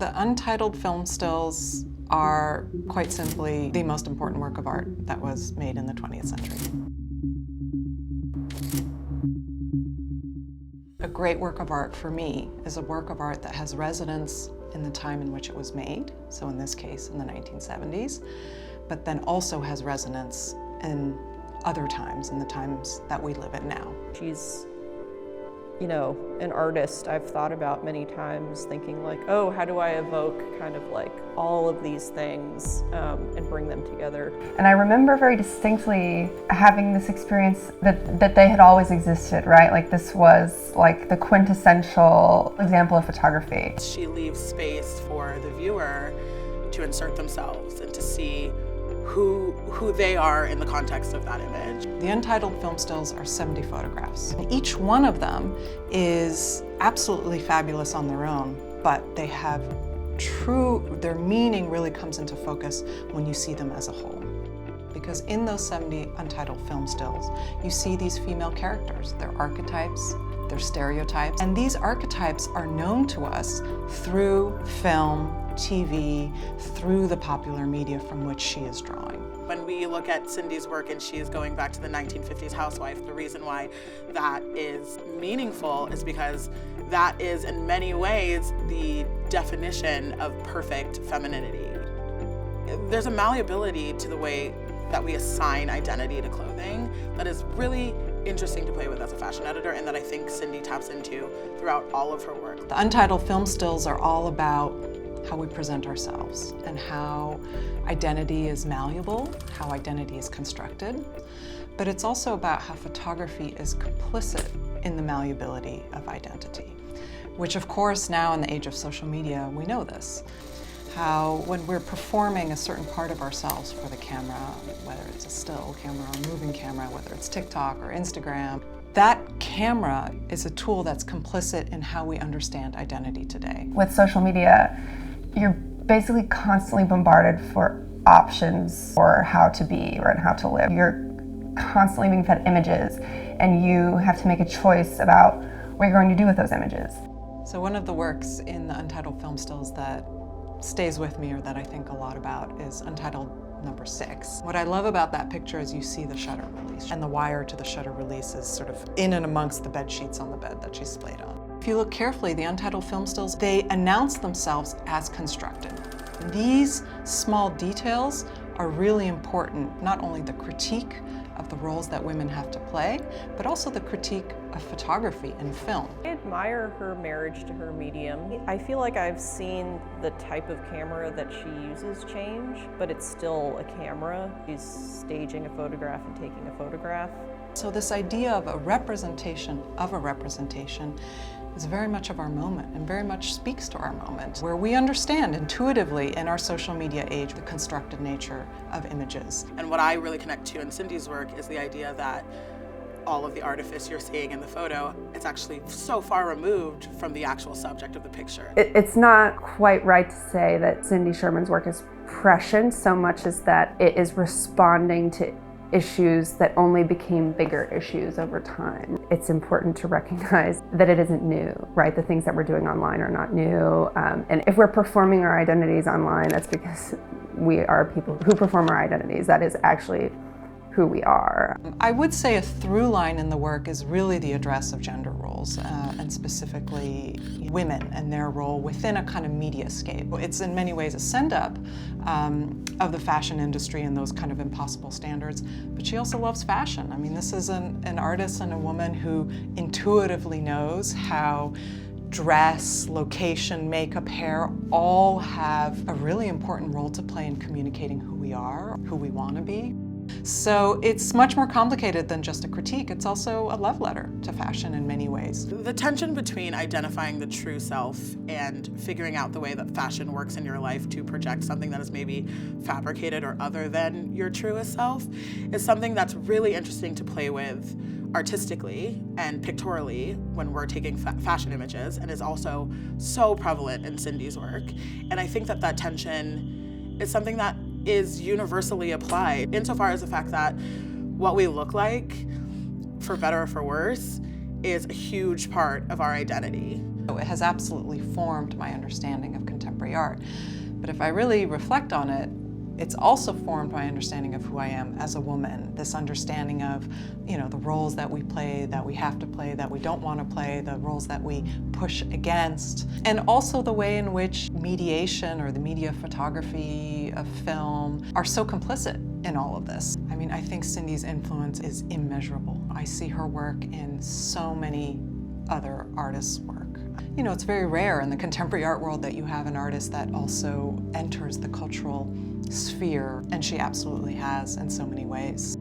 The untitled film stills are quite simply the most important work of art that was made in the 20th century. A great work of art for me is a work of art that has resonance in the time in which it was made, so in this case in the 1970s, but then also has resonance in other times, in the times that we live in now. She's, you know, an artist I've thought about many times, thinking like, oh, how do I evoke kind of like all of these things and bring them together? And I remember very distinctly having this experience that they had always existed, right? Like this was like the quintessential example of photography. She leaves space for the viewer to insert themselves and to see who they are in the context of that image. The untitled film stills are 70 photographs. Each one of them is absolutely fabulous on their own, but they have their meaning really comes into focus when you see them as a whole. Because in those 70 untitled film stills, you see these female characters. They're archetypes, they're stereotypes, and these archetypes are known to us through film, TV, through the popular media from which she is drawing. When we look at Cindy's work and she is going back to the 1950s housewife, the reason why that is meaningful is because that is in many ways the definition of perfect femininity. There's a malleability to the way that we assign identity to clothing that is really interesting to play with as a fashion editor, and that I think Cindy taps into throughout all of her work. The untitled film stills are all about how we present ourselves and how identity is malleable, how identity is constructed. But it's also about how photography is complicit in the malleability of identity, which of course now in the age of social media, we know this. How when we're performing a certain part of ourselves for the camera, whether it's a still camera or moving camera, whether it's TikTok or Instagram, that camera is a tool that's complicit in how we understand identity today. With social media, you're basically constantly bombarded for options for how to be or how to live. You're constantly being fed images, and you have to make a choice about what you're going to do with those images. So one of the works in the untitled film stills that stays with me, or that I think a lot about, is untitled number 6. What I love about that picture is you see the shutter release, and the wire to the shutter release is sort of in and amongst the bed sheets on the bed that she's splayed on. If you look carefully, the untitled film stills, they announce themselves as constructed. And these small details are really important, not only the critique of the roles that women have to play, but also the critique of photography and film. I admire her marriage to her medium. I feel like I've seen the type of camera that she uses change, but it's still a camera. She's staging a photograph and taking a photograph. So this idea of a representation is very much of our moment and very much speaks to our moment, where we understand intuitively in our social media age the constructed nature of images. And what I really connect to in Cindy's work is the idea that all of the artifice you're seeing in the photo, it's actually so far removed from the actual subject of the picture. It's not quite right to say that Cindy Sherman's work is prescient so much as that it is responding to issues that only became bigger issues over time. It's important to recognize that it isn't new, right? The things that we're doing online are not new. And if we're performing our identities online, that's because we are people who perform our identities. That is actually who we are. I would say a through line in the work is really the address of gender roles, and specifically women and their role within a kind of mediascape. It's in many ways a send-up of the fashion industry and those kind of impossible standards, but she also loves fashion. I mean, this is an artist and a woman who intuitively knows how dress, location, makeup, hair all have a really important role to play in communicating who we are, who we want to be. So it's much more complicated than just a critique. It's also a love letter to fashion in many ways. The tension between identifying the true self and figuring out the way that fashion works in your life to project something that is maybe fabricated or other than your truest self is something that's really interesting to play with artistically and pictorially when we're taking fashion images, and is also so prevalent in Cindy's work. And I think that that tension is something that is universally applied, insofar as the fact that what we look like, for better or for worse, is a huge part of our identity. It has absolutely formed my understanding of contemporary art. But if I really reflect on it, it's also formed my understanding of who I am as a woman, this understanding of, the roles that we play, that we have to play, that we don't want to play, the roles that we push against, and also the way in which mediation or the media photography of film are so complicit in all of this. I mean, I think Cindy's influence is immeasurable. I see her work in so many other artists' work. It's very rare in the contemporary art world that you have an artist that also enters the cultural sphere, and she absolutely has in so many ways.